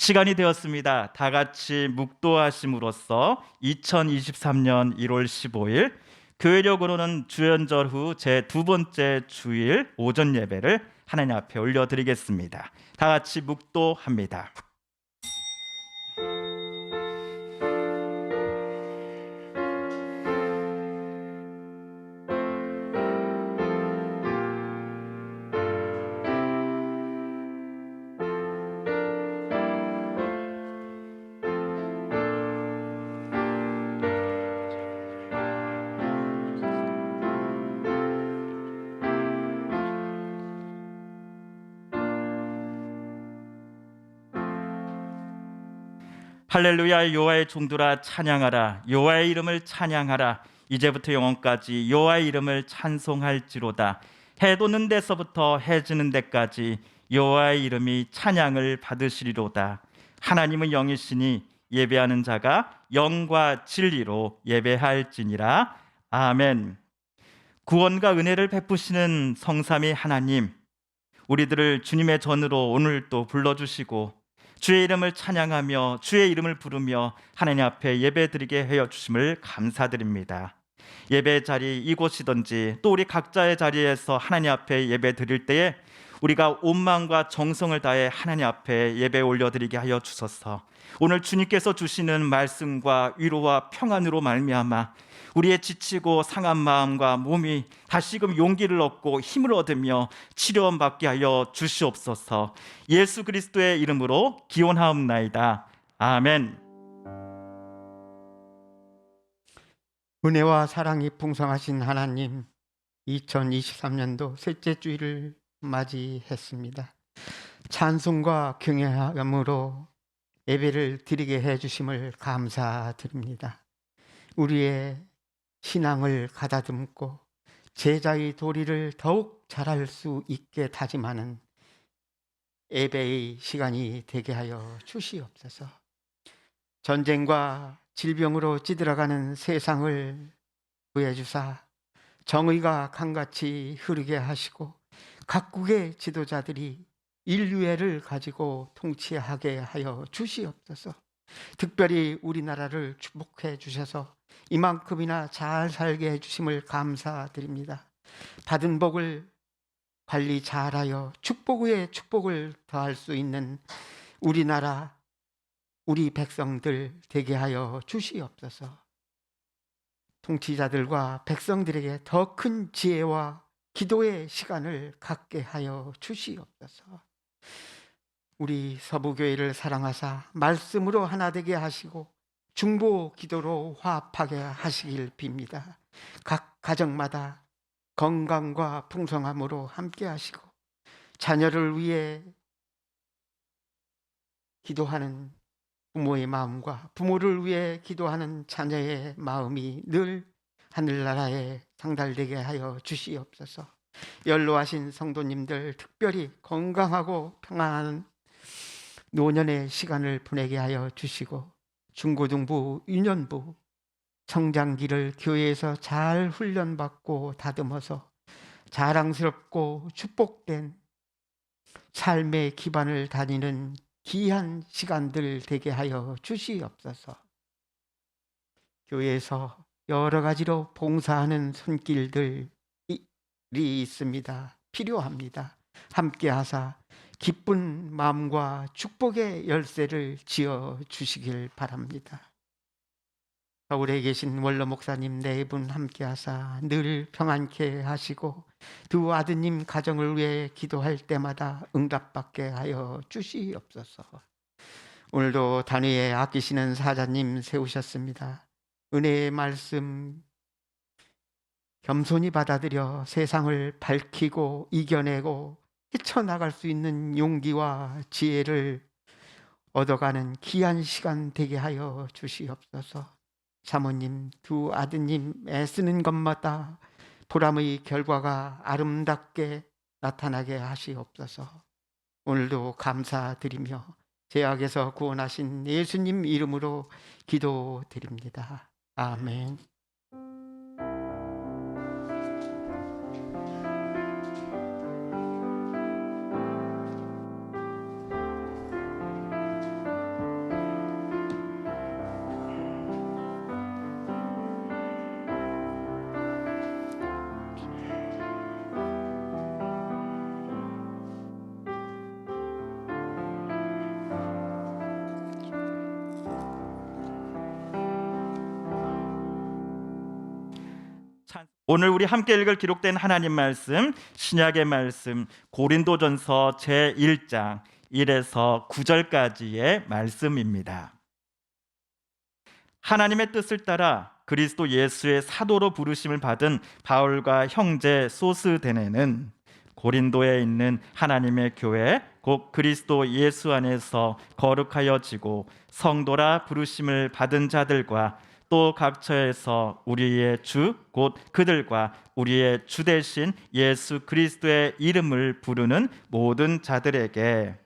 시간이 되었습니다. 다 같이 묵도하심으로써 2023년 1월 15일 교회력으로는 주연절 후 제 두 번째 주일 오전 예배를 하나님 앞에 올려드리겠습니다. 다 같이 묵도합니다. 할렐루야. 여호와의 종들아 찬양하라. 여호와의 이름을 찬양하라. 이제부터 영원까지 여호와의 이름을 찬송할지로다. 해 돋는 데서부터 해 지는 데까지 여호와의 이름이 찬양을 받으시리로다. 하나님은 영이시니 예배하는 자가 영과 진리로 예배할지니라. 아멘. 구원과 은혜를 베푸시는 성삼위 하나님, 우리들을 주님의 전으로 오늘 또 불러주시고 주의 이름을 찬양하며 주의 이름을 부르며 하나님 앞에 예배드리게 하여 주심을 감사드립니다. 예배 자리 이곳이든지 또 우리 각자의 자리에서 하나님 앞에 예배드릴 때에 우리가 온 마음과 정성을 다해 하나님 앞에 예배 올려드리게 하여 주소서. 오늘 주님께서 주시는 말씀과 위로와 평안으로 말미암아 우리의 지치고 상한 마음과 몸이 다시금 용기를 얻고 힘을 얻으며 치료받게 하여 주시옵소서. 예수 그리스도의 이름으로 기원하옵나이다. 아멘. 은혜와 사랑이 풍성하신 하나님, 2023년도 셋째 주일을 맞이했습니다. 찬송과 경외함으로 예배를 드리게 해주심을 감사드립니다. 우리의 신앙을 가다듬고 제자의 도리를 더욱 잘할 수 있게 다짐하는 예배의 시간이 되게 하여 주시옵소서. 전쟁과 질병으로 찌들어가는 세상을 구해주사 정의가 강같이 흐르게 하시고 각국의 지도자들이 인류애를 가지고 통치하게 하여 주시옵소서. 특별히 우리나라를 축복해 주셔서 이만큼이나 잘 살게 해주심을 감사드립니다. 받은 복을 관리 잘하여 축복 위에 축복을 더할 수 있는 우리나라 우리 백성들 되게 하여 주시옵소서. 통치자들과 백성들에게 더 큰 지혜와 기도의 시간을 갖게 하여 주시옵소서. 우리 서부교회를 사랑하사 말씀으로 하나 되게 하시고 중보 기도로 화합하게 하시길 빕니다. 각 가정마다 건강과 풍성함으로 함께 하시고 자녀를 위해 기도하는 부모의 마음과 부모를 위해 기도하는 자녀의 마음이 늘 하늘나라에 상달되게 하여 주시옵소서. 연로하신 성도님들 특별히 건강하고 평안한 노년의 시간을 보내게 하여 주시고 중고등부, 유년부 성장기를 교회에서 잘 훈련받고 다듬어서 자랑스럽고 축복된 삶의 기반을 다니는 귀한 시간들 되게 하여 주시옵소서. 교회에서 여러 가지로 봉사하는 손길들이 있습니다. 필요합니다. 함께 하사 기쁜 마음과 축복의 열쇠를 지어 주시길 바랍니다. 서울에 계신 원로 목사님 네 분 함께 하사 늘 평안케 하시고 두 아드님 가정을 위해 기도할 때마다 응답받게 하여 주시옵소서. 오늘도 단위에 아끼시는 사자님 세우셨습니다. 은혜의 말씀 겸손히 받아들여 세상을 밝히고 이겨내고 헤쳐나갈 수 있는 용기와 지혜를 얻어가는 귀한 시간 되게 하여 주시옵소서. 사모님, 두 아드님 애쓰는 것마다 보람의 결과가 아름답게 나타나게 하시옵소서. 오늘도 감사드리며 죄악에서 구원하신 예수님 이름으로 기도드립니다. 아멘. 오늘 우리 함께 읽을 기록된 하나님 말씀, 신약의 말씀, 고린도전서 제1장 1에서 9절까지의 말씀입니다. 하나님의 뜻을 따라 그리스도 예수의 사도로 부르심을 받은 바울과 형제 소스데네는 고린도에 있는 하나님의 교회 곧 그리스도 예수 안에서 거룩하여지고 성도라 부르심을 받은 자들과 또 각처에서 우리의 주 곧 그들과 우리의 주 대신 예수 그리스도의 이름을 부르는 모든 자들에게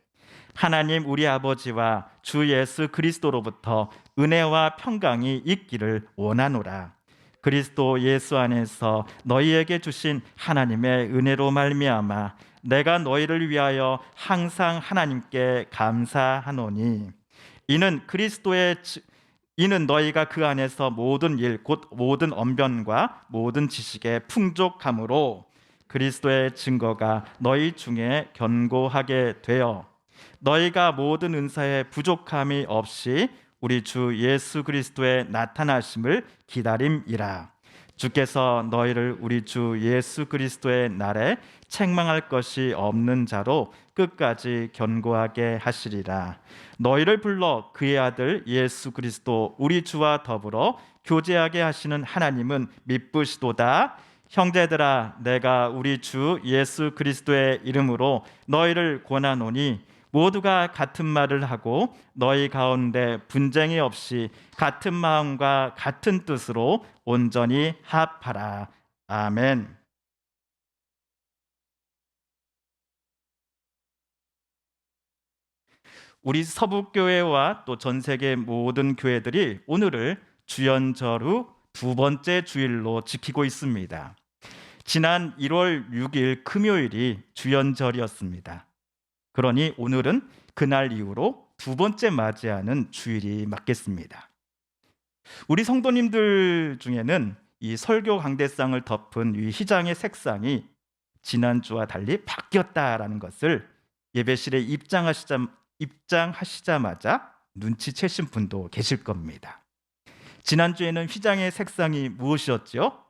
하나님 우리 아버지와 주 예수 그리스도로부터 은혜와 평강이 있기를 원하노라. 그리스도 예수 안에서 너희에게 주신 하나님의 은혜로 말미암아 내가 너희를 위하여 항상 하나님께 감사하노니 이는 너희가 그 안에서 모든 일 곧 모든 언변과 모든 지식에 풍족함으로 그리스도의 증거가 너희 중에 견고하게 되어 너희가 모든 은사에 부족함이 없이 우리 주 예수 그리스도의 나타나심을 기다림이라. 주께서 너희를 우리 주 예수 그리스도의 날에 책망할 것이 없는 자로 끝까지 견고하게 하시리라. 너희를 불러 그의 아들 예수 그리스도 우리 주와 더불어 교제하게 하시는 하나님은 미쁘시도다. 형제들아, 내가 우리 주 예수 그리스도의 이름으로 너희를 권하노니 모두가 같은 말을 하고 너희 가운데 분쟁이 없이 같은 마음과 같은 뜻으로 온전히 합하라. 아멘. 우리 서북교회와 또 전 세계 모든 교회들이 오늘을 주연절 후 두 번째 주일로 지키고 있습니다. 지난 1월 6일 금요일이 주연절이었습니다. 그러니 오늘은 그날 이후로 두 번째 맞이하는 주일이 맞겠습니다. 우리 성도님들 중에는 이 설교 강대상을 덮은 이 휘장의 색상이 지난주와 달리 바뀌었다라는 것을 예배실에 입장하시자마자 눈치채신 분도 계실 겁니다. 지난주에는 휘장의 색상이 무엇이었죠?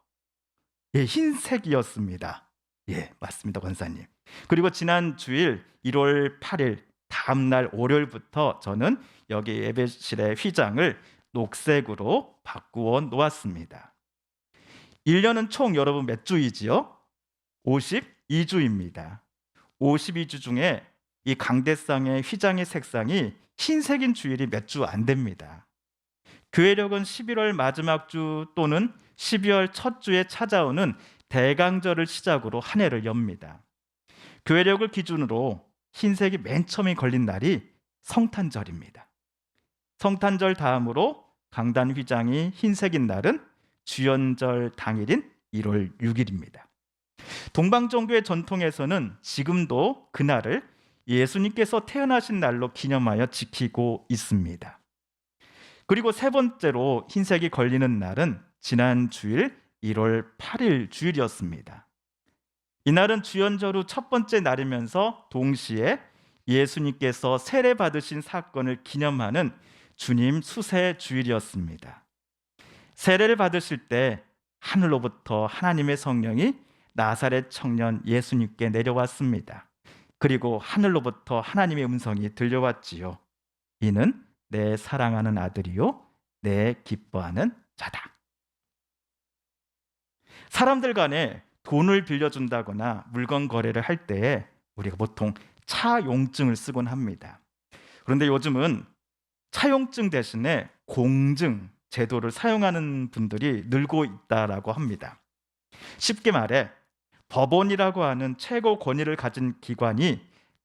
흰색이었습니다. 맞습니다, 권사님. 그리고 지난 주일 1월 8일 다음 날 월요일부터 저는 여기 예배실의 휘장을 녹색으로 바꾸어 놓았습니다. 1년은 총 여러분 몇 주이지요? 52주입니다. 52주 중에 이 강대상의 휘장의 색상이 흰색인 주일이 몇 주 안 됩니다. 교회력은 11월 마지막 주 또는 12월 첫 주에 찾아오는 대강절을 시작으로 한 해를 엽니다. 교회력을 기준으로 흰색이 맨 처음에 걸린 날이 성탄절입니다. 성탄절 다음으로 강단 휘장이 흰색인 날은 주연절 당일인 1월 6일입니다. 동방종교의 전통에서는 지금도 그날을 예수님께서 태어나신 날로 기념하여 지키고 있습니다. 그리고 세 번째로 흰색이 걸리는 날은 지난 주일 1월 8일 주일이었습니다. 이날은 주연절 후 첫 번째 날이면서 동시에 예수님께서 세례 받으신 사건을 기념하는 주님 수세 주일이었습니다. 세례를 받으실 때 하늘로부터 하나님의 성령이 나사렛 청년 예수님께 내려왔습니다. 그리고 하늘로부터 하나님의 음성이 들려왔지요. 이는 내 사랑하는 아들이요 내 기뻐하는 자다. 사람들 간에 돈을 빌려준다거나 물건 거래를 할 때에 우리가 보통 차용증을 쓰곤 합니다. 그런데 요즘은 차용증 대신에 공증 제도를 사용하는 분들이 늘고 있다라고 합니다. 쉽게 말해 법원이라고 하는 최고 권위를 가진 기관이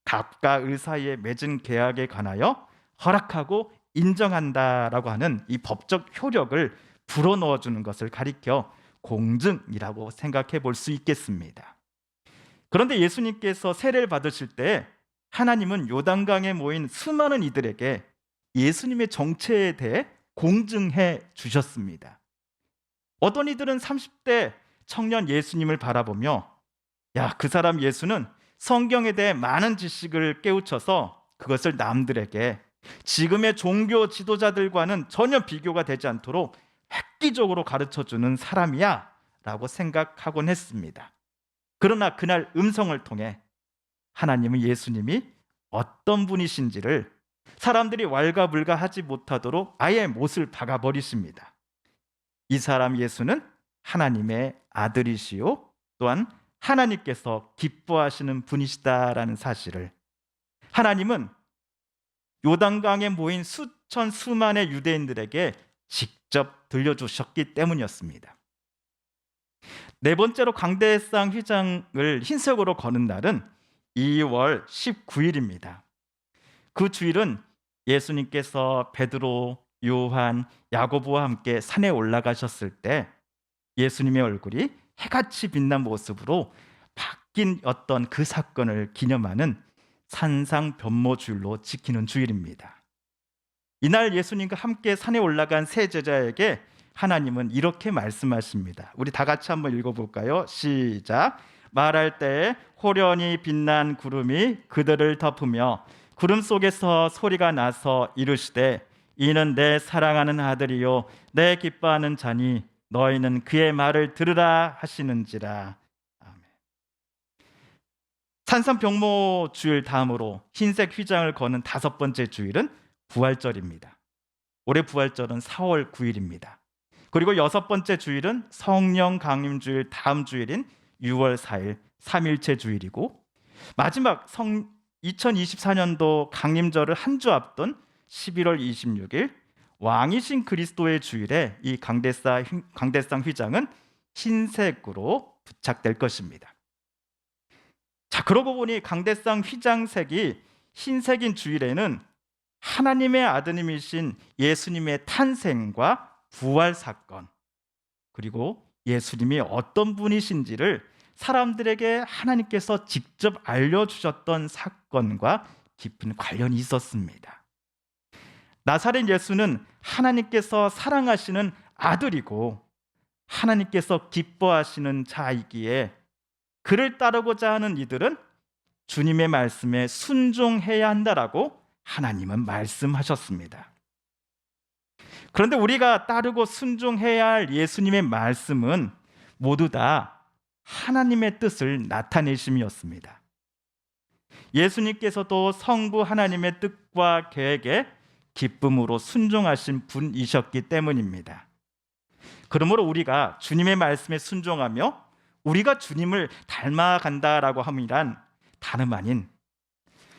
갑과 을 사이에 맺은 계약에 관하여 허락하고 인정한다라고 하는 이 법적 효력을 불어넣어 주는 것을 가리켜 공증이라고 생각해 볼 수 있겠습니다. 그런데 예수님께서 세례를 받으실 때 하나님은 요단강에 모인 수많은 이들에게 예수님의 정체에 대해 공증해 주셨습니다. 어떤 이들은 30대 청년 예수님을 바라보며 그 사람 예수는 성경에 대해 많은 지식을 깨우쳐서 그것을 남들에게 지금의 종교 지도자들과는 전혀 비교가 되지 않도록 획기적으로 가르쳐주는 사람이야 라고 생각하곤 했습니다. 그러나 그날 음성을 통해 하나님은 예수님이 어떤 분이신지를 사람들이 왈가불가하지 못하도록 아예 못을 박아버리십니다. 이 사람 예수는 하나님의 아들이시요 또한 하나님께서 기뻐하시는 분이시다라는 사실을 하나님은 요단강에 모인 수천 수만의 유대인들에게 직접 들려주셨기 때문이었습니다. 네 번째로 강대상 휘장을 흰색으로 거는 날은 2월 19일입니다. 그 주일은 예수님께서 베드로, 요한, 야고보와 함께 산에 올라가셨을 때 예수님의 얼굴이 해같이 빛난 모습으로 바뀐 어떤 그 사건을 기념하는 산상 변모주일로 지키는 주일입니다. 이날 예수님과 함께 산에 올라간 세 제자에게 하나님은 이렇게 말씀하십니다. 우리 다 같이 한번 읽어볼까요? 시작. 말할 때에 호련히 빛난 구름이 그들을 덮으며 구름 속에서 소리가 나서 이르시되 이는 내 사랑하는 아들이요 내 기뻐하는 자니 너희는 그의 말을 들으라 하시는지라. 아멘. 산상병모 주일 다음으로 흰색 휘장을 거는 다섯 번째 주일은 부활절입니다. 올해 부활절은 4월 9일입니다. 그리고 여섯 번째 주일은 성령 강림 주일 다음 주일인 6월 4일 3일째 주일이고 마지막 2024년도 강림절을 한 주 앞둔 11월 26일 왕이신 그리스도의 주일에 이 강대상 휘장은 흰색으로 부착될 것입니다. 자, 그러고 보니 강대상 휘장색이 흰색인 주일에는 하나님의 아드님이신 예수님의 탄생과 부활 사건, 그리고 예수님이 어떤 분이신지를 사람들에게 하나님께서 직접 알려주셨던 사건과 깊은 관련이 있었습니다. 나사렛 예수는 하나님께서 사랑하시는 아들이고 하나님께서 기뻐하시는 자이기에 그를 따르고자 하는 이들은 주님의 말씀에 순종해야 한다라고 하나님은 말씀하셨습니다. 그런데 우리가 따르고 순종해야 할 예수님의 말씀은 모두 다 하나님의 뜻을 나타내심이었습니다. 예수님께서도 성부 하나님의 뜻과 계획에 기쁨으로 순종하신 분이셨기 때문입니다. 그러므로 우리가 주님의 말씀에 순종하며 우리가 주님을 닮아간다라고 함이란 다름 아닌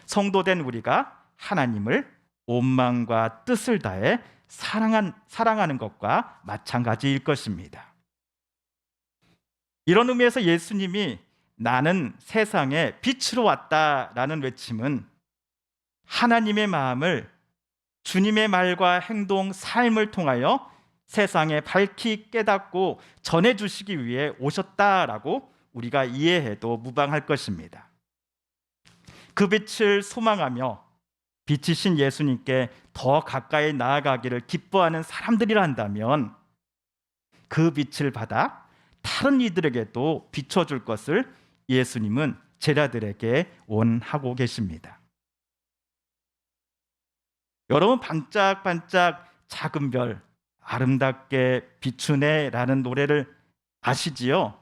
성도된 우리가 하나님을 온 마음과 뜻을 다해 사랑하는 것과 마찬가지일 것입니다. 이런 의미에서 예수님이 나는 세상에 빛으로 왔다라는 외침은 하나님의 마음을 주님의 말과 행동, 삶을 통하여 세상에 밝히 깨닫고 전해주시기 위해 오셨다라고 우리가 이해해도 무방할 것입니다. 그 빛을 소망하며 빛이신 예수님께 더 가까이 나아가기를 기뻐하는 사람들이라 한다면 그 빛을 받아 다른 이들에게도 비춰줄 것을 예수님은 제자들에게 원하고 계십니다. 여러분, 반짝반짝 작은 별 아름답게 비추네라는 노래를 아시지요?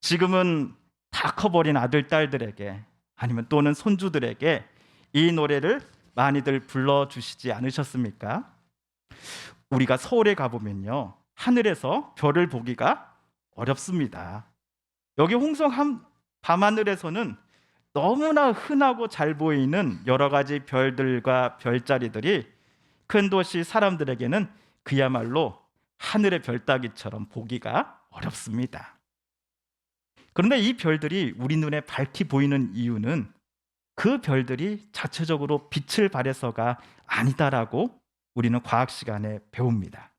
지금은 다 커버린 아들, 딸들에게 아니면 또는 손주들에게 이 노래를 많이들 불러주시지 않으셨습니까? 우리가 서울에 가보면요, 하늘에서 별을 보기가 어렵습니다. 여기 홍성 밤하늘에서는 너무나 흔하고 잘 보이는 여러 가지 별들과 별자리들이 큰 도시 사람들에게는 그야말로 하늘의 별따기처럼 보기가 어렵습니다. 그런데 이 별들이 우리 눈에 밝히 보이는 이유는 그 별들이 자체적으로 빛을 발해서가 아니다라고 우리는 과학 시간에 배웁니다.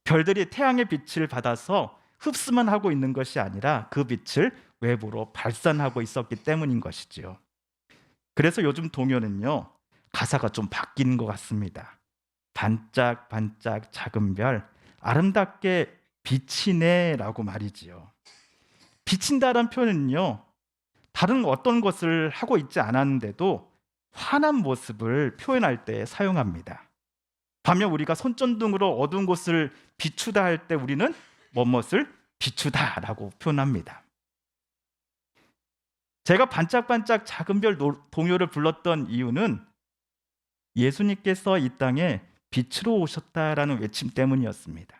별들이 태양의 빛을 받아서 흡수만 하고 있는 것이 아니라 그 빛을 외부로 발산하고 있었기 때문인 것이지요. 그래서 요즘 동요는요, 가사가 좀 바뀐 것 같습니다. 반짝반짝 작은 별 아름답게 비치네 라고 말이지요. 비친다는 표현은요, 다른 어떤 것을 하고 있지 않았는데도 환한 모습을 표현할 때 사용합니다. 반면 우리가 손전등으로 어두운 곳을 비추다 할 때 우리는 뭐뭇을 비추다라고 표현합니다. 제가 반짝반짝 작은 별 동요를 불렀던 이유는 예수님께서 이 땅에 빛으로 오셨다라는 외침 때문이었습니다.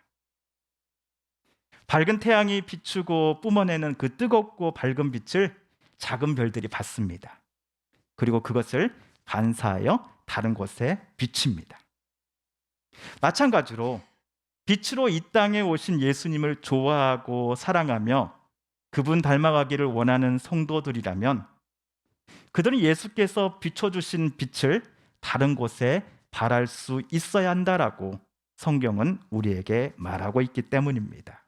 밝은 태양이 비추고 뿜어내는 그 뜨겁고 밝은 빛을 작은 별들이 받습니다. 그리고 그것을 반사하여 다른 곳에 비칩니다. 마찬가지로 빛으로 이 땅에 오신 예수님을 좋아하고 사랑하며 그분 닮아가기를 원하는 성도들이라면 그들은 예수께서 비춰주신 빛을 다른 곳에 발할 수 있어야 한다라고 성경은 우리에게 말하고 있기 때문입니다.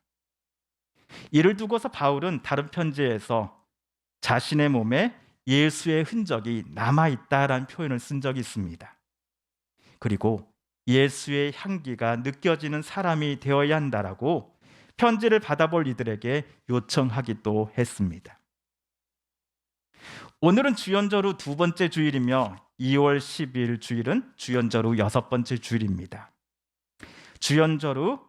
이를 두고서 바울은 다른 편지에서 자신의 몸에 예수의 흔적이 남아있다라는 표현을 쓴 적이 있습니다. 그리고 예수의 향기가 느껴지는 사람이 되어야 한다라고 편지를 받아볼 이들에게 요청하기도 했습니다. 오늘은 주연절 후 두 번째 주일이며 2월 10일 주일은 주연절 후 여섯 번째 주일입니다. 주연절 후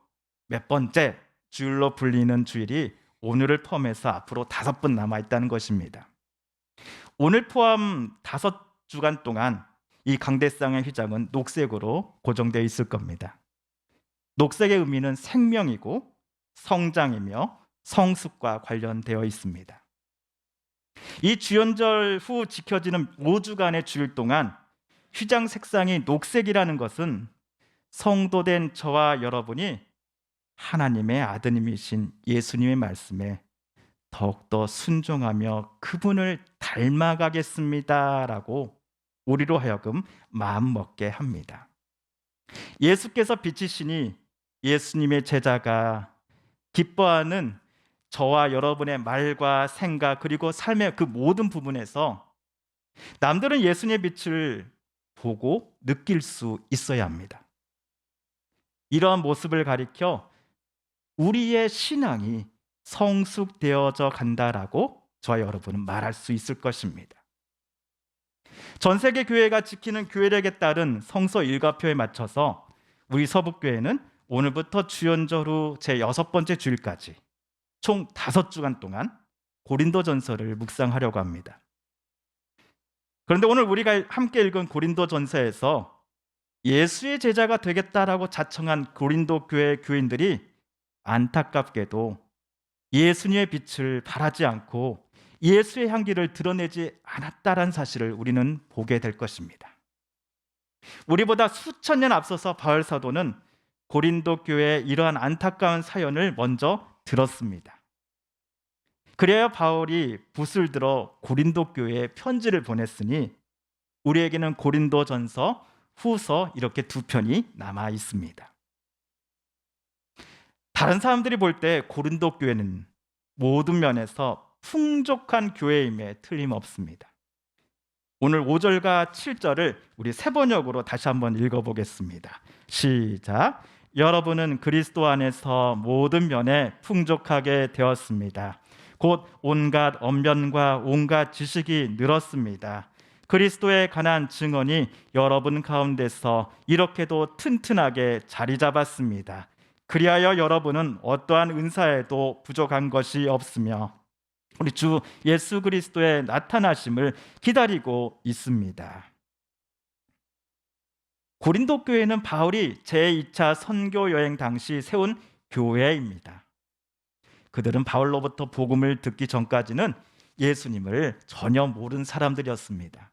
몇 번째 주일로 불리는 주일이 오늘을 포함해서 앞으로 5번 남아있다는 것입니다. 오늘 포함 5주간 동안 이 강대상의 휘장은 녹색으로 고정되어 있을 겁니다. 녹색의 의미는 생명이고 성장이며 성숙과 관련되어 있습니다. 이 주연절 후 지켜지는 5주간의 주일 동안 휘장 색상이 녹색이라는 것은 성도된 저와 여러분이 하나님의 아드님이신 예수님의 말씀에 더욱더 순종하며 그분을 닮아가겠습니다라고 우리로 하여금 마음먹게 합니다. 예수께서 빛이시니 예수님의 제자가 기뻐하는 저와 여러분의 말과 생각 그리고 삶의 그 모든 부분에서 남들은 예수님의 빛을 보고 느낄 수 있어야 합니다. 이러한 모습을 가리켜 우리의 신앙이 성숙되어져 간다라고 저와 여러분은 말할 수 있을 것입니다. 전 세계 교회가 지키는 교회력에 따른 성서 일과표에 맞춰서 우리 서북교회는 오늘부터 주연절 후 제 6번째 주일까지 총 5주간 동안 고린도전서를 묵상하려고 합니다. 그런데 오늘 우리가 함께 읽은 고린도전서에서 예수의 제자가 되겠다라고 자청한 고린도 교회 교인들이 안타깝게도 예수님의 빛을 발하지 않고 예수의 향기를 드러내지 않았다는 사실을 우리는 보게 될 것입니다. 우리보다 수천 년 앞서서 바울 사도는 고린도 교회의 이러한 안타까운 사연을 먼저 들었습니다. 그래야 바울이 붓을 들어 고린도 교회에 편지를 보냈으니 우리에게는 고린도전서, 후서 이렇게 2편이 남아 있습니다. 다른 사람들이 볼 때 고린도 교회는 모든 면에서 풍족한 교회임에 틀림없습니다. 오늘 5절과 7절을 우리 세 번역으로 다시 한번 읽어보겠습니다. 시작. 여러분은 그리스도 안에서 모든 면에 풍족하게 되었습니다. 곧 온갖 언변과 온갖 지식이 늘었습니다. 그리스도에 관한 증언이 여러분 가운데서 이렇게도 튼튼하게 자리 잡았습니다. 그리하여 여러분은 어떠한 은사에도 부족한 것이 없으며 우리 주 예수 그리스도의 나타나심을 기다리고 있습니다. 고린도 교회는 바울이 제2차 선교 여행 당시 세운 교회입니다. 그들은 바울로부터 복음을 듣기 전까지는 예수님을 전혀 모르는 사람들이었습니다.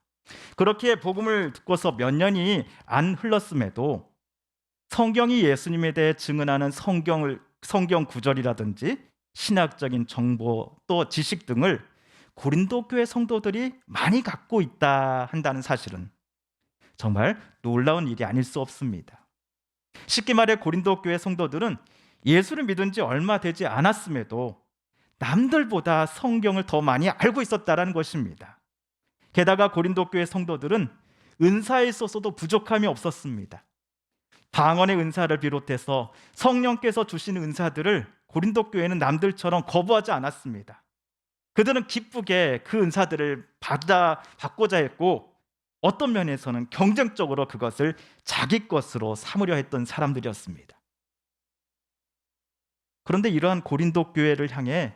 그렇기에 복음을 듣고서 몇 년이 안 흘렀음에도 성경이 예수님에 대해 증언하는 성경 구절이라든지 신학적인 정보 또 지식 등을 고린도 교회 성도들이 많이 갖고 있다 한다는 사실은 정말 놀라운 일이 아닐 수 없습니다. 쉽게 말해 고린도 교회 성도들은 예수를 믿은 지 얼마 되지 않았음에도 남들보다 성경을 더 많이 알고 있었다는 것입니다. 게다가 고린도 교회 성도들은 은사에 있어서도 부족함이 없었습니다. 방언의 은사를 비롯해서 성령께서 주신 은사들을 고린도 교회는 남들처럼 거부하지 않았습니다. 그들은 기쁘게 그 은사들을 받고자 했고 어떤 면에서는 경쟁적으로 그것을 자기 것으로 삼으려 했던 사람들이었습니다. 그런데 이러한 고린도 교회를 향해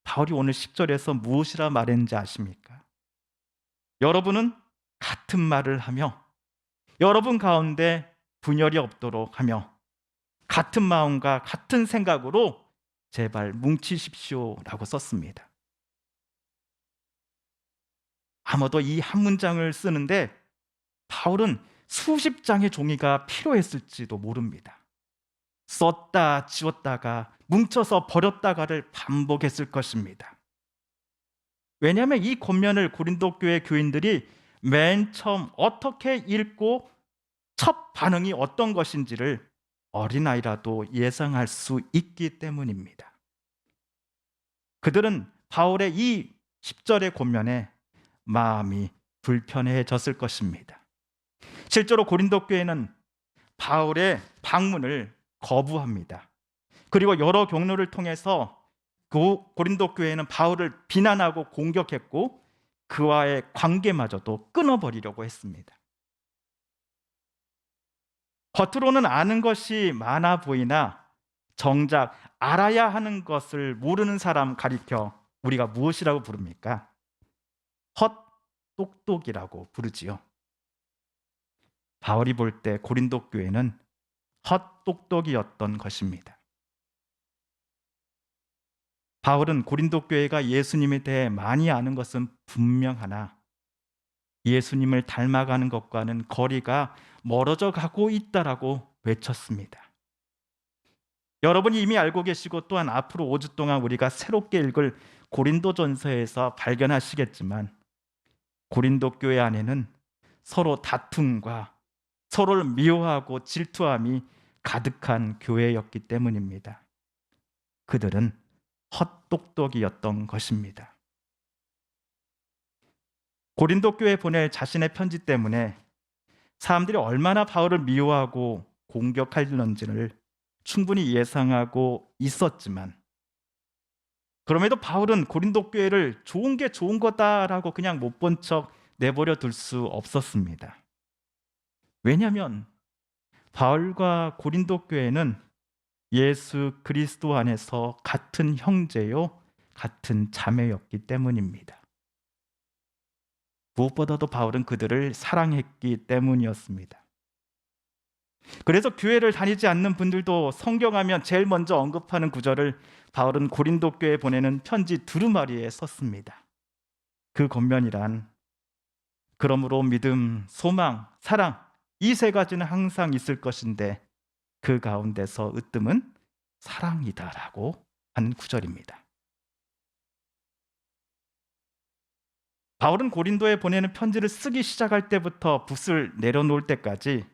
바울이 오늘 10절에서 무엇이라 말했는지 아십니까? 여러분은 같은 말을 하며 여러분 가운데 분열이 없도록 하며 같은 마음과 같은 생각으로 제발 뭉치십시오라고 썼습니다. 아마도 이 한 문장을 쓰는데 바울은 수십 장의 종이가 필요했을지도 모릅니다. 썼다 지웠다가 뭉쳐서 버렸다가를 반복했을 것입니다. 왜냐하면 이 권면을 고린도 교회 교인들이 맨 처음 어떻게 읽고 첫 반응이 어떤 것인지를 어린아이라도 예상할 수 있기 때문입니다. 그들은 바울의 이 10절의 권면에 마음이 불편해졌을 것입니다. 실제로 고린도 교회는 바울의 방문을 거부합니다. 그리고 여러 경로를 통해서 고린도 교회는 바울을 비난하고 공격했고 그와의 관계마저도 끊어버리려고 했습니다. 겉으로는 아는 것이 많아 보이나 정작 알아야 하는 것을 모르는 사람 가리켜 우리가 무엇이라고 부릅니까? 헛똑똑이라고 부르지요. 바울이 볼 때 고린도 교회는 헛똑똑이었던 것입니다. 바울은 고린도 교회가 예수님에 대해 많이 아는 것은 분명하나 예수님을 닮아가는 것과는 거리가 멀어져 가고 있다라고 외쳤습니다. 여러분이 이미 알고 계시고 또한 앞으로 5주 동안 우리가 새롭게 읽을 고린도전서에서 발견하시겠지만 고린도 교회 안에는 서로 다툼과 서로를 미워하고 질투함이 가득한 교회였기 때문입니다. 그들은 헛똑똑이었던 것입니다. 고린도 교회에 보낼 자신의 편지 때문에 사람들이 얼마나 바울을 미워하고 공격하려는지를 충분히 예상하고 있었지만 그럼에도 바울은 고린도 교회를 좋은 게 좋은 거다라고 그냥 못 본 척 내버려 둘 수 없었습니다. 왜냐하면 바울과 고린도 교회는 예수 그리스도 안에서 같은 형제요, 같은 자매였기 때문입니다. 무엇보다도 바울은 그들을 사랑했기 때문이었습니다. 그래서 교회를 다니지 않는 분들도 성경하면 제일 먼저 언급하는 구절을 바울은 고린도 교회에 보내는 편지 두루마리에 썼습니다. 그 겉면이란 그러므로 믿음, 소망, 사랑 이 세 가지는 항상 있을 것인데 그 가운데서 으뜸은 사랑이다라고 하는 구절입니다. 바울은 고린도에 보내는 편지를 쓰기 시작할 때부터 붓을 내려놓을 때까지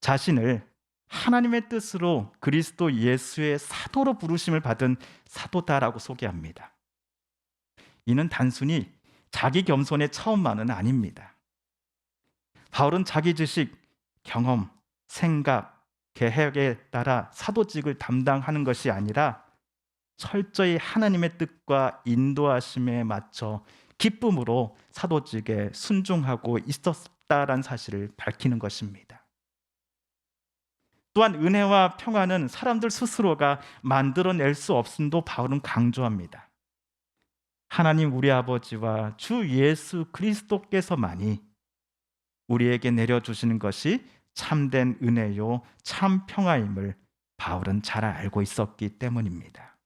자신을 하나님의 뜻으로 그리스도 예수의 사도로 부르심을 받은 사도다라고 소개합니다. 이는 단순히 자기 겸손의 차원만은 아닙니다. 바울은 자기 지식, 경험, 생각, 계획에 따라 사도직을 담당하는 것이 아니라 철저히 하나님의 뜻과 인도하심에 맞춰 기쁨으로 사도직에 순종하고 있었다라는 사실을 밝히는 것입니다. 또한 은혜와 평화는 사람들 스스로가 만들어낼 수 없음도 바울은 강조합니다. 하나님 우리 아버지와 주 예수 그리스도께서만이 우리에게 내려주시는 것이 참된 은혜요 참 평화임을 바울은 잘 알고 있었기 때문입니다.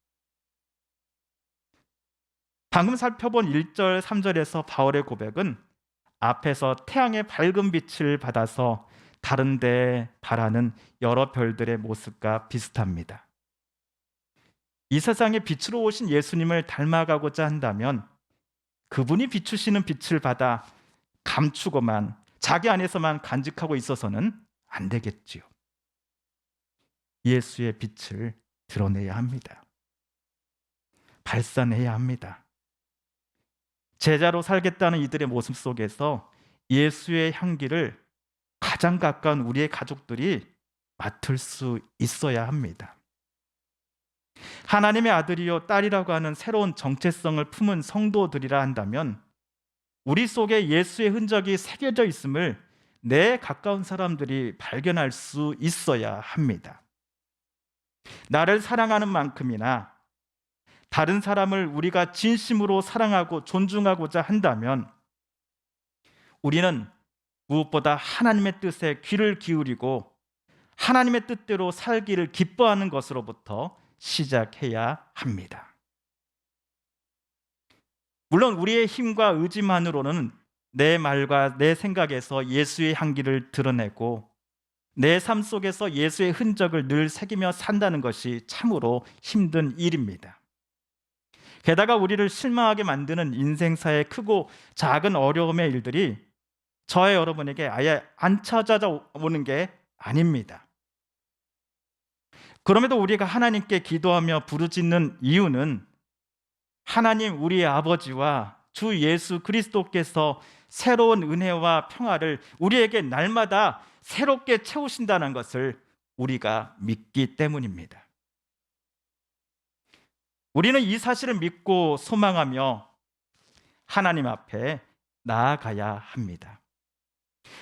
방금 살펴본 1절, 3절에서 바울의 고백은 앞에서 태양의 밝은 빛을 받아서 다른 데에 바라는 여러 별들의 모습과 비슷합니다. 이 세상에 빛으로 오신 예수님을 닮아가고자 한다면 그분이 비추시는 빛을 받아 감추고만 자기 안에서만 간직하고 있어서는 안 되겠지요. 예수의 빛을 드러내야 합니다. 발산해야 합니다. 제자로 살겠다는 이들의 모습 속에서 예수의 향기를 가장 가까운 우리의 가족들이 맡을 수 있어야 합니다. 하나님의 아들이요 딸이라고 하는 새로운 정체성을 품은 성도들이라 한다면 우리 속에 예수의 흔적이 새겨져 있음을 내 가까운 사람들이 발견할 수 있어야 합니다. 나를 사랑하는 만큼이나 다른 사람을 우리가 진심으로 사랑하고 존중하고자 한다면 우리는 무엇보다 하나님의 뜻에 귀를 기울이고 하나님의 뜻대로 살기를 기뻐하는 것으로부터 시작해야 합니다. 물론 우리의 힘과 의지만으로는 내 말과 내 생각에서 예수의 향기를 드러내고 내 삶 속에서 예수의 흔적을 늘 새기며 산다는 것이 참으로 힘든 일입니다. 게다가 우리를 실망하게 만드는 인생사의 크고 작은 어려움의 일들이 저와 여러분에게 아예 안 찾아오는 게 아닙니다. 그럼에도 우리가 하나님께 기도하며 부르짖는 이유는 하나님 우리의 아버지와 주 예수 그리스도께서 새로운 은혜와 평화를 우리에게 날마다 새롭게 채우신다는 것을 우리가 믿기 때문입니다. 우리는 이 사실을 믿고 소망하며 하나님 앞에 나아가야 합니다.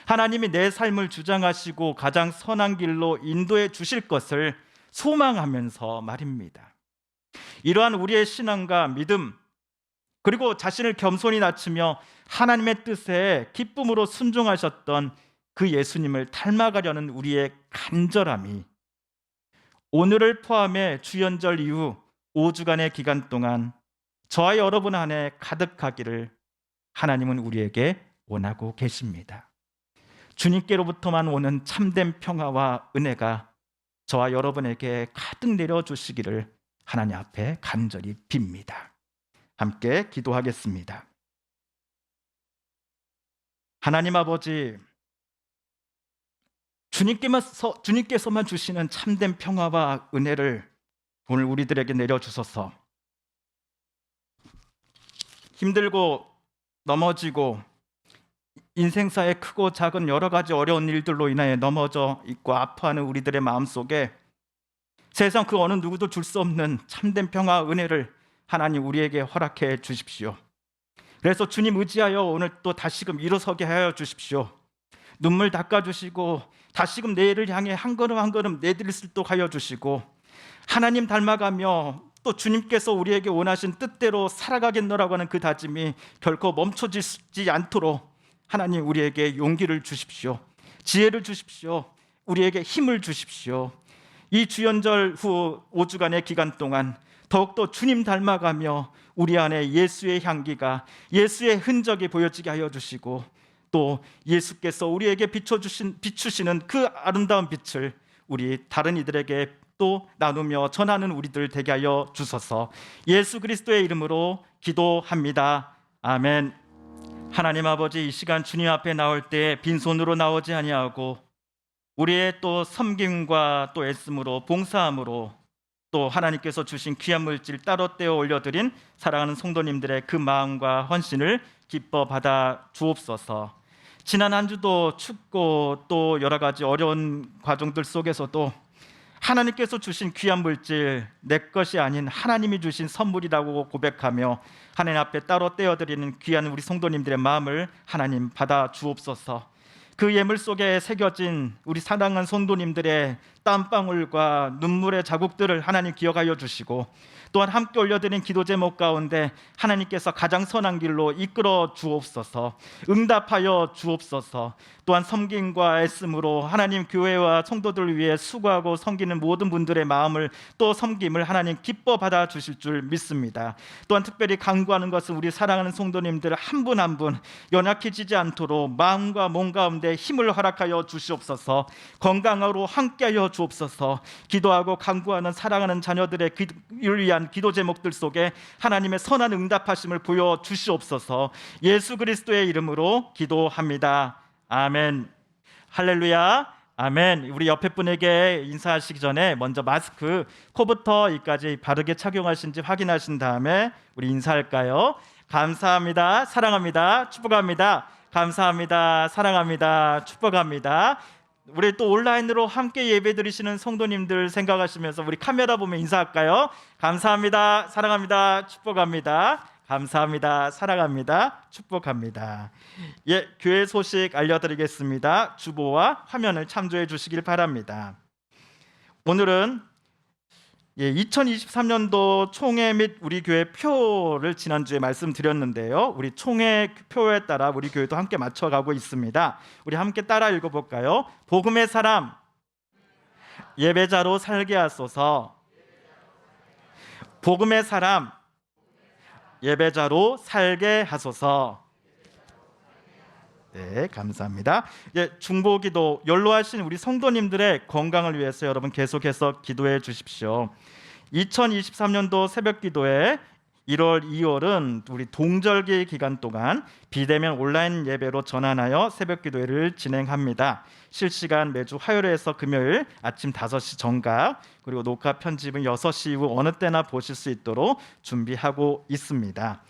하나님이 내 삶을 주장하시고 가장 선한 길로 인도해 주실 것을 소망하면서 말입니다. 이러한 우리의 신앙과 믿음, 그리고 자신을 겸손히 낮추며 하나님의 뜻에 기쁨으로 순종하셨던 그 예수님을 닮아가려는 우리의 간절함이 오늘을 포함해 주연절 이후 5주간의 기간 동안 저와 여러분 안에 가득하기를 하나님은 우리에게 원하고 계십니다. 주님께로부터만 오는 참된 평화와 은혜가 저와 여러분에게 가득 내려주시기를 하나님 앞에 간절히 빕니다. 함께 기도하겠습니다. 하나님 아버지, 주님께서만 주시는 참된 평화와 은혜를 오늘 우리들에게 내려주소서. 힘들고 넘어지고 인생사의 크고 작은 여러 가지 어려운 일들로 인하여 넘어져 있고 아파하는 우리들의 마음속에 세상 그 어느 누구도 줄 수 없는 참된 평화 은혜를 하나님 우리에게 허락해 주십시오. 그래서 주님 의지하여 오늘 또 다시금 일어서게 하여 주십시오. 눈물 닦아주시고 다시금 내일을 향해 한 걸음 한 걸음 내디딜 수 있도록 하여 주시고 하나님 닮아가며 또 주님께서 우리에게 원하신 뜻대로 살아가겠노라고 하는 그 다짐이 결코 멈춰지지 않도록 하나님 우리에게 용기를 주십시오. 지혜를 주십시오. 우리에게 힘을 주십시오. 이 주연절 후 5주간의 기간 동안 더욱더 주님 닮아가며 우리 안에 예수의 향기가, 예수의 흔적이 보여지게 하여 주시고 또 예수께서 우리에게 비추시는 그 아름다운 빛을 우리 다른 이들에게 또 나누며 전하는 우리들 되게 하여 주소서. 예수 그리스도의 이름으로 기도합니다. 아멘. 하나님 아버지, 이 시간 주님 앞에 나올 때 빈손으로 나오지 아니하고 우리의 또 섬김과 또 애씀으로 봉사함으로 또 하나님께서 주신 귀한 물질 따로 떼어 올려드린 사랑하는 성도님들의 그 마음과 헌신을 기뻐 받아 주옵소서. 지난 한 주도 춥고 또 여러 가지 어려운 과정들 속에서도 하나님께서 주신 귀한 물질, 내 것이 아닌 하나님이 주신 선물이라고 고백하며 하나님 앞에 따로 떼어드리는 귀한 우리 성도님들의 마음을 하나님 받아 주옵소서. 그 예물 속에 새겨진 우리 사랑하는 성도님들의 땀방울과 눈물의 자국들을 하나님 기억하여 주시고 또한 함께 올려드린 기도 제목 가운데 하나님께서 가장 선한 길로 이끌어 주옵소서. 응답하여 주옵소서. 또한 섬김과 애씀으로 하나님 교회와 성도들을 위해 수고하고 섬기는 모든 분들의 마음을 또 섬김을 하나님 기뻐 받아 주실 줄 믿습니다. 또한 특별히 간구하는 것은 우리 사랑하는 성도님들 한 분 한 분 연약해지지 않도록 마음과 몸 가운데 힘을 허락하여 주시옵소서. 건강으로 함께하여 주옵소서. 기도하고 간구하는 사랑하는 자녀들의 귀를 위한 기도 제목들 속에 하나님의 선한 응답하심을 보여 주시옵소서. 예수 그리스도의 이름으로 기도합니다. 아멘. 할렐루야. 아멘. 우리 옆에 분에게 인사하시기 전에 먼저 마스크 코부터 이까지 바르게 착용하신지 확인하신 다음에 우리 인사할까요? 감사합니다. 사랑합니다. 축복합니다. 감사합니다. 사랑합니다. 축복합니다. 우리 또 온라인으로 함께 예배드리시는 성도님들 생각하시면서 우리 카메라 보면 인사할까요? 감사합니다. 사랑합니다. 축복합니다. 감사합니다. 사랑합니다. 축복합니다. 예, 교회 소식 알려드리겠습니다. 주보와 화면을 참조해 주시길 바랍니다. 오늘은 2023년도 총회 및 우리 교회 표를 지난주에 말씀드렸는데요. 우리 총회 표에 따라 우리 교회도 함께 맞춰가고 있습니다. 우리 함께 따라 읽어볼까요? 복음의 사람 예배자로 살게 하소서. 복음의 사람 예배자로 살게 하소서. 네, 감사합니다. 중보기도 연로하신 우리 성도님들의 건강을 위해서 여러분 계속해서 기도해 주십시오. 2023년도 새벽기도회 1월, 2월은 우리 동절기 기간 동안 비대면 온라인 예배로 전환하여 새벽기도회를 진행합니다. 실시간 매주 화요일에서 금요일 아침 5시 정각, 그리고 녹화 편집은 6시 이후 어느 때나 보실 수 있도록 준비하고 있습니다.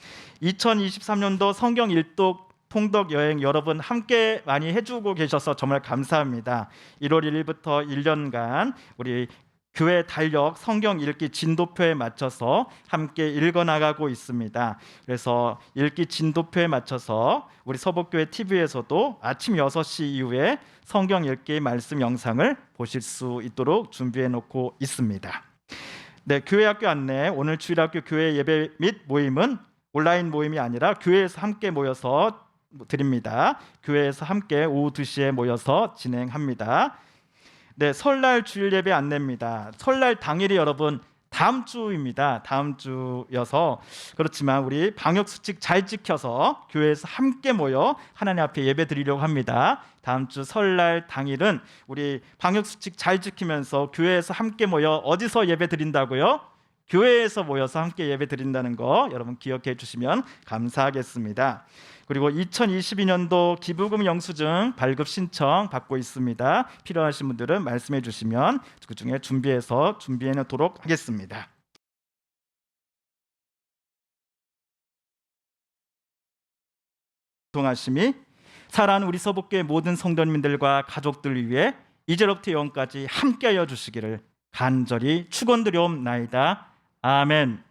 2023년도 성경 일독 통독 여행 여러분 함께 많이 해주고 계셔서 정말 감사합니다. 1월 1일부터 1년간 우리 교회 달력 성경 읽기 진도표에 맞춰서 함께 읽어나가고 있습니다. 그래서 읽기 진도표에 맞춰서 우리 서복교회 TV에서도 아침 6시 이후에 성경 읽기 말씀 영상을 보실 수 있도록 준비해 놓고 있습니다. 네, 교회 학교 안내. 오늘 주일학교 교회 예배 및 모임은 온라인 모임이 아니라 교회에서 함께 모여서 드립니다. 교회에서 함께 오후 2시에 모여서 진행합니다. 네, 설날 주일 예배 안내입니다. 설날 당일이 여러분 다음 주입니다. 다음 주여서 그렇지만 우리 방역 수칙 잘 지켜서 교회에서 함께 모여 하나님 앞에 예배 드리려고 합니다. 다음 주 설날 당일은 우리 방역 수칙 잘 지키면서 교회에서 함께 모여 어디서 예배 드린다고요? 교회에서 모여서 함께 예배 드린다는 거 여러분 기억해 주시면 감사하겠습니다. 그리고 2022년도 기부금 영수증 발급 신청 받고 있습니다. 필요하신 분들은 말씀해 주시면 그 중에 준비해 놓도록 하겠습니다. 동하심이 사랑하는 우리 서복교회 모든 성도님들과 가족들을 위해 이제로부터 영원까지 함께하여 주시기를 간절히 축원드리옵나이다. 아멘.